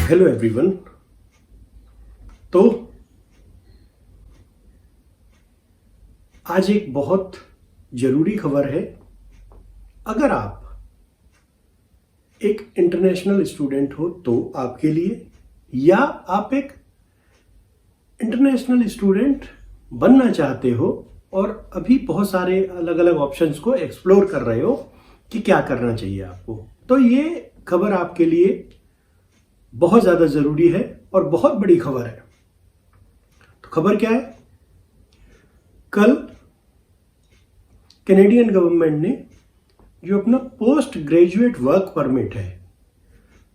Hello everyone. तो आज एक बहुत ज़रूरी खबर है। अगर आप एक इंटरनेशनल स्टूडेंट हो तो आपके लिए, या आप एक इंटरनेशनल स्टूडेंट बनना चाहते हो और अभी बहुत सारे अलग अलग ऑप्शंस को एक्सप्लोर कर रहे हो कि क्या करना चाहिए आपको, तो ये खबर आपके लिए बहुत ज़्यादा ज़रूरी है और बहुत बड़ी खबर है। तो खबर क्या है? कल कैनेडियन गवर्नमेंट ने जो अपना पोस्ट ग्रेजुएट वर्क परमिट है,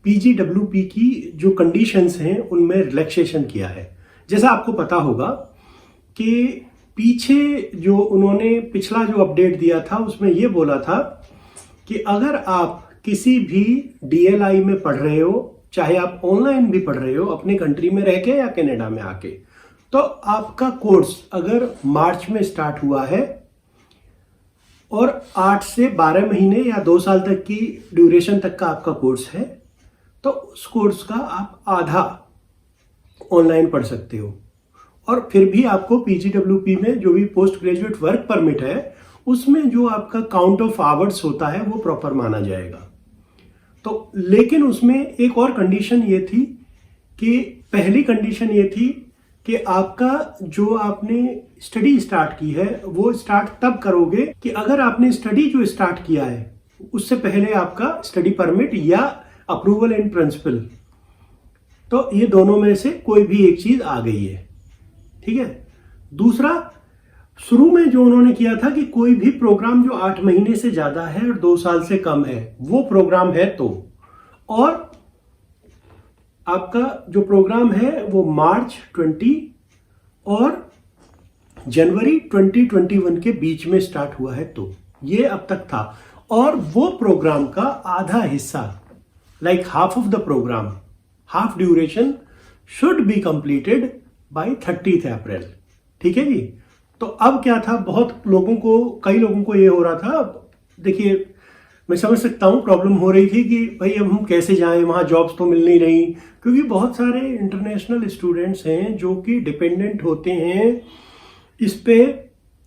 PGWP की जो कंडीशंस हैं उनमें रिलैक्सेशन किया है। जैसा आपको पता होगा कि पीछे जो उन्होंने पिछला जो अपडेट दिया था उसमें ये बोला था कि अगर आप किसी भी DLI में पढ़ रहे हो, चाहे आप ऑनलाइन भी पढ़ रहे हो अपनी कंट्री में रह के या कनाडा में आके, तो आपका कोर्स अगर मार्च में स्टार्ट हुआ है और 8 से 12 महीने या 2 साल तक की ड्यूरेशन तक का आपका कोर्स है, तो उस कोर्स का आप आधा ऑनलाइन पढ़ सकते हो और फिर भी आपको PGWP में जो भी पोस्ट ग्रेजुएट वर्क परमिट है उसमें जो आपका काउंट ऑफ आवर्स होता है वो प्रॉपर माना जाएगा। तो लेकिन उसमें एक और कंडीशन ये थी कि पहली कंडीशन ये थी कि आपका जो आपने स्टडी स्टार्ट की है वो स्टार्ट तब करोगे कि अगर आपने स्टडी जो स्टार्ट किया है उससे पहले आपका स्टडी परमिट या अप्रूवल इन प्रिंसिपल, तो ये दोनों में से कोई भी एक चीज आ गई है। ठीक है। दूसरा, शुरू में जो उन्होंने किया था कि कोई भी प्रोग्राम जो 8 महीने से ज्यादा है और 2 साल से कम है वो प्रोग्राम है, तो और आपका जो प्रोग्राम है वो मार्च 20 और जनवरी 2021 के बीच में स्टार्ट हुआ है, तो ये अब तक था। और वो प्रोग्राम का आधा हिस्सा, like half of the programme, half duration should be completed by 30 April. ठीक है जी। तो अब क्या था, कई लोगों को ये हो रहा था। देखिए, मैं समझ सकता हूँ प्रॉब्लम हो रही थी कि भाई अब हम कैसे जाएं, वहाँ जॉब्स तो मिल नहीं रही, क्योंकि बहुत सारे इंटरनेशनल स्टूडेंट्स हैं जो कि डिपेंडेंट होते हैं इस पे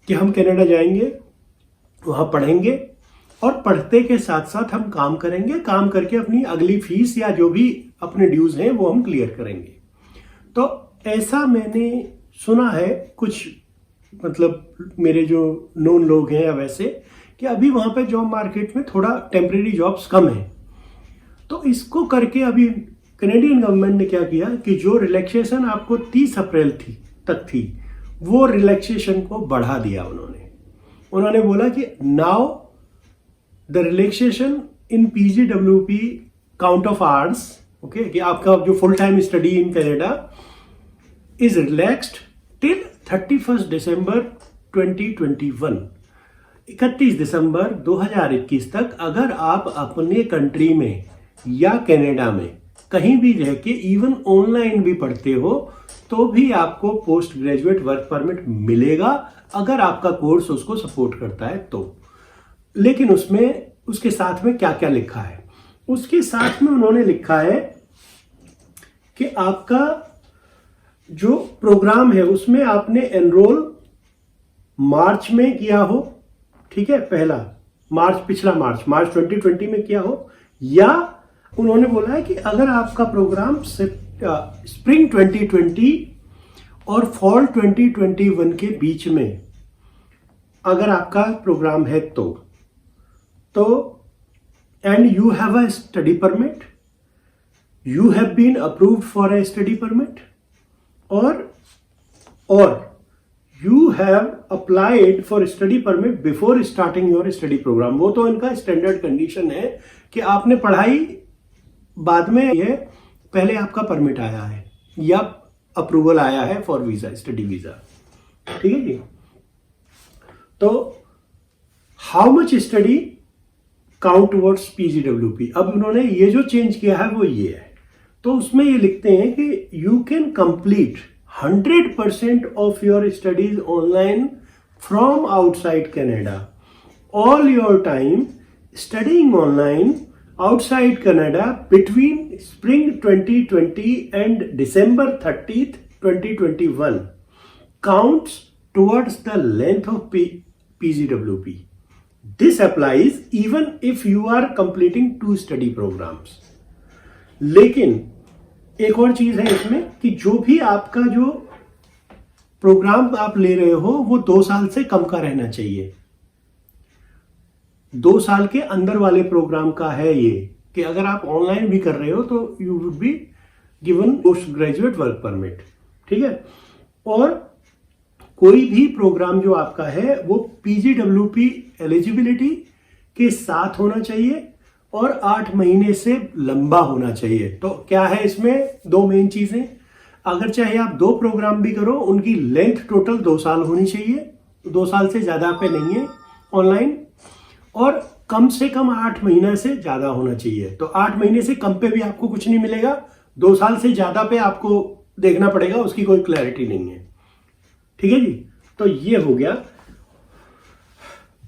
कि हम कनाडा जाएंगे, वहाँ पढ़ेंगे और पढ़ते के साथ साथ हम काम करेंगे, काम करके अपनी अगली फीस या जो भी अपने ड्यूज हैं वो हम क्लियर करेंगे। तो ऐसा मैंने सुना है, कुछ मतलब मेरे जो नोन लोग हैं या वैसे, कि अभी वहां पे जॉब मार्केट में थोड़ा टेम्परेरी जॉब्स कम है। तो इसको करके अभी कैनेडियन गवर्नमेंट ने क्या किया कि जो रिलैक्सेशन आपको 30 अप्रैल तक थी वो रिलैक्सेशन को बढ़ा दिया। उन्होंने बोला कि now the relaxation in PGWP count of hours, okay, कि आपका जो full time study in Canada is relaxed till 31 दिसंबर 2021, 31 दिसंबर 2021 तक। अगर आप अपने कंट्री में या कनाडा में कहीं भी रह के इवन ऑनलाइन भी पढ़ते हो तो भी आपको पोस्ट ग्रेजुएट वर्क परमिट मिलेगा, अगर आपका कोर्स उसको सपोर्ट करता है तो। लेकिन उसके साथ में क्या क्या लिखा है? उसके साथ में उन्होंने लिखा है कि आपका जो प्रोग्राम है उसमें आपने एनरोल मार्च में किया हो, ठीक है, पिछला मार्च 2020 में किया हो, या उन्होंने बोला है कि अगर आपका प्रोग्राम स्प्रिंग 2020 और फॉल 2021 के बीच में अगर आपका प्रोग्राम है तो and you have a study permit, you have been approved for a study permit, और you have applied for study permit before starting your study program। वो तो इनका स्टैंडर्ड कंडीशन है कि आपने पढ़ाई बाद में है, पहले आपका परमिट आया है या अप्रूवल आया है फॉर वीजा, स्टडी वीजा। ठीक है जी। तो how much study count towards PGWP, अब उन्होंने ये जो चेंज किया है वो ये है। तो उसमें ये लिखते हैं कि you can complete 100% of your studies online from outside Canada. All your time studying online outside Canada between spring 2020 and December 30th, 2021 counts towards the length of PGWP. This applies even if you are completing 2 study programs. लेकिन एक और चीज है इसमें कि जो भी आपका जो प्रोग्राम आप ले रहे हो वो 2 साल से कम का रहना चाहिए। 2 साल के अंदर वाले प्रोग्राम का है ये कि अगर आप ऑनलाइन भी कर रहे हो तो you would be given post graduate work permit, ठीक है। और कोई भी प्रोग्राम जो आपका है वो PGWP एलिजिबिलिटी के साथ होना चाहिए और 8 महीने से लंबा होना चाहिए। तो क्या है इसमें 2 मेन चीजें, अगर चाहे आप 2 प्रोग्राम भी करो उनकी लेंथ टोटल 2 साल होनी चाहिए, 2 साल से ज्यादा पे नहीं है ऑनलाइन, और कम से कम 8 महीने से ज्यादा होना चाहिए। तो 8 महीने से कम पे भी आपको कुछ नहीं मिलेगा, 2 साल से ज्यादा पे आपको देखना पड़ेगा, उसकी कोई क्लैरिटी नहीं है, ठीक है जी। तो ये हो गया।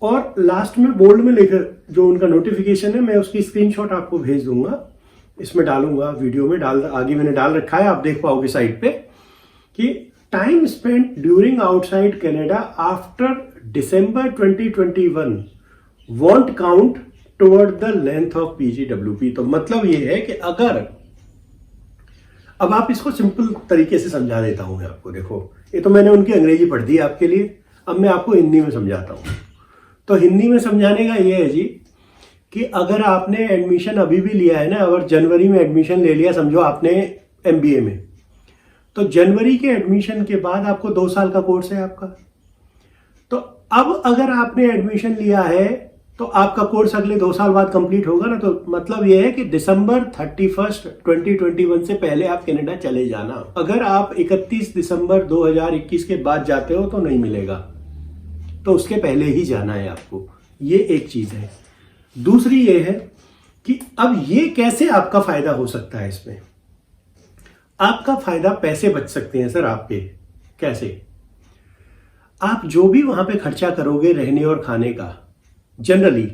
और लास्ट में बोल्ड में लेकर जो उनका नोटिफिकेशन है मैं उसकी स्क्रीनशॉट आपको भेज दूंगा, इसमें डालूंगा, वीडियो में आगे मैंने डाल रखा है, आप देख पाओगे साइट पे कि time spent during outside Canada after December 2021 want count toward the length of PGWP। तो मतलब ये है कि अगर, अब आप इसको सिंपल तरीके से समझा देता हूं मैं आपको। देखो ये तो मैंने उनकी अंग्रेजी पढ़ दी आपके लिए, अब मैं आपको हिंदी में समझाता हूं। तो हिंदी में समझाने का ये है जी कि अगर आपने एडमिशन अभी भी लिया है ना, अगर जनवरी में एडमिशन ले लिया समझो आपने MBA में, तो जनवरी के एडमिशन के बाद आपको 2 साल का कोर्स है आपका। तो अब अगर आपने एडमिशन लिया है तो आपका कोर्स अगले 2 साल बाद कंप्लीट होगा ना। तो मतलब यह है कि December 31st 2021 से पहले आप कनाडा चले जाना। अगर आप 31 दिसंबर 2021 के बाद जाते हो तो नहीं मिलेगा, तो उसके पहले ही जाना है आपको। ये एक चीज है। दूसरी ये है कि अब ये कैसे आपका फायदा हो सकता है, इसमें आपका फायदा पैसे बच सकते हैं सर आपके। कैसे? आप जो भी वहां पे खर्चा करोगे रहने और खाने का, जनरली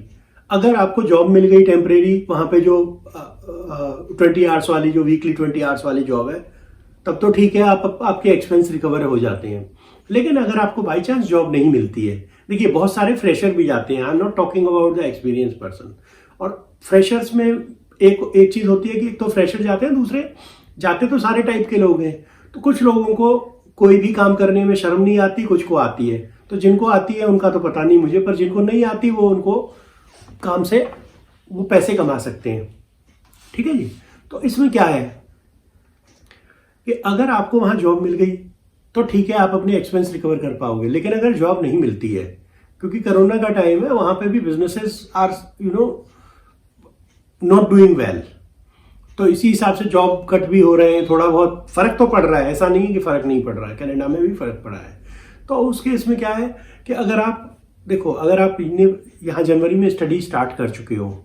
अगर आपको जॉब मिल गई टेम्परेरी वहां पे जो 20 आवर्स वाली, जो वीकली 20 आवर्स वाली जॉब है, तब तो ठीक है, आपके एक्सपेंस रिकवर हो जाते हैं। लेकिन अगर आपको बाई चांस जॉब नहीं मिलती है, देखिए बहुत सारे फ्रेशर भी जाते हैं, I am not talking about the experience person. और फ्रेशर्स में एक चीज होती है कि एक तो फ्रेशर जाते हैं, दूसरे जाते तो सारे टाइप के लोग हैं। तो कुछ लोगों को कोई भी काम करने में शर्म नहीं आती, कुछ को आती है। तो जिनको आती है उनका तो पता नहीं मुझे, पर जिनको नहीं आती वो उनको काम से वो पैसे कमा सकते हैं, ठीक है जी। तो इसमें क्या है कि अगर आपको वहां जॉब मिल गई तो ठीक है, आप अपने एक्सपेंस रिकवर कर पाओगे। लेकिन अगर जॉब नहीं मिलती है, क्योंकि कोरोना का टाइम है, वहां पे भी businesses are not doing well, तो इसी हिसाब से जॉब कट भी हो रहे हैं, थोड़ा बहुत फर्क तो पड़ रहा है, ऐसा नहीं है कि फर्क नहीं पड़ रहा है, कनाडा में भी फर्क पड़ा है। तो उस केस में क्या है कि अगर आप देखो, अगर आप यहाँ जनवरी में स्टडी स्टार्ट कर चुके हो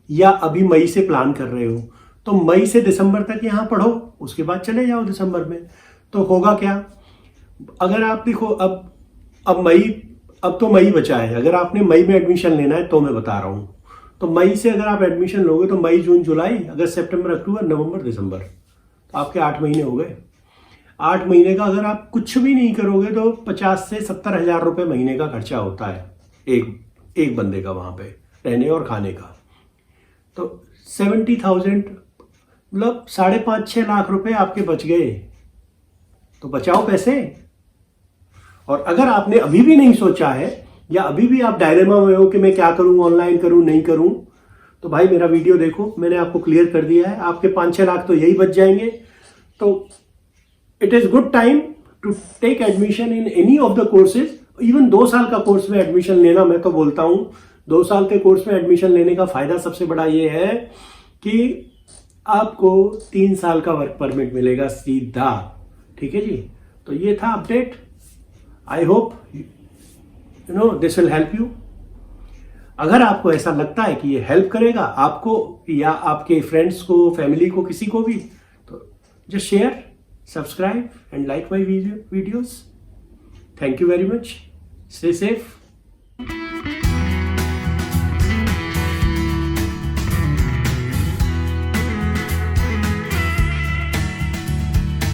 या अभी मई से प्लान कर रहे हो, तो मई से दिसंबर तक यहाँ पढ़ो, उसके बाद चले जाओ दिसंबर में। तो होगा क्या, अगर आप देखो अब तो मई बचा है। अगर आपने मई में एडमिशन लेना है तो मैं बता रहा हूँ, तो मई से अगर आप एडमिशन लोगे तो मई, जून, जुलाई, अगस्त, सितंबर, अक्टूबर, नवंबर, दिसंबर, तो आपके 8 महीने हो गए। 8 महीने का अगर आप कुछ भी नहीं करोगे तो 50 से 70 हजार रुपए महीने का खर्चा होता है एक बंदे का वहां पे रहने और खाने का। तो 70,000 मतलब 5.5-6 लाख रुपए आपके बच गए। तो बचाओ पैसे। और अगर आपने अभी भी नहीं सोचा है या अभी भी आप डायलेमा में हो कि मैं क्या करूं, ऑनलाइन करूं नहीं करूं, तो भाई मेरा वीडियो देखो, मैंने आपको क्लियर कर दिया है। आपके 5-6 लाख तो यही बच जाएंगे। तो it is good time to take admission in any of the courses. Even 2 साल का कोर्स में एडमिशन लेना, मैं तो बोलता हूं 2 साल के कोर्स में एडमिशन लेने का फायदा सबसे बड़ा ये है कि आपको 3 साल का वर्क परमिट मिलेगा सीधा, ठीक है जी। तो ये था update. I hope this will help you. अगर आपको ऐसा लगता है कि ये हेल्प करेगा आपको या आपके फ्रेंड्स को, फैमिली को, किसी को भी, तो just share, subscribe and like my videos. Thank you very much. Stay safe.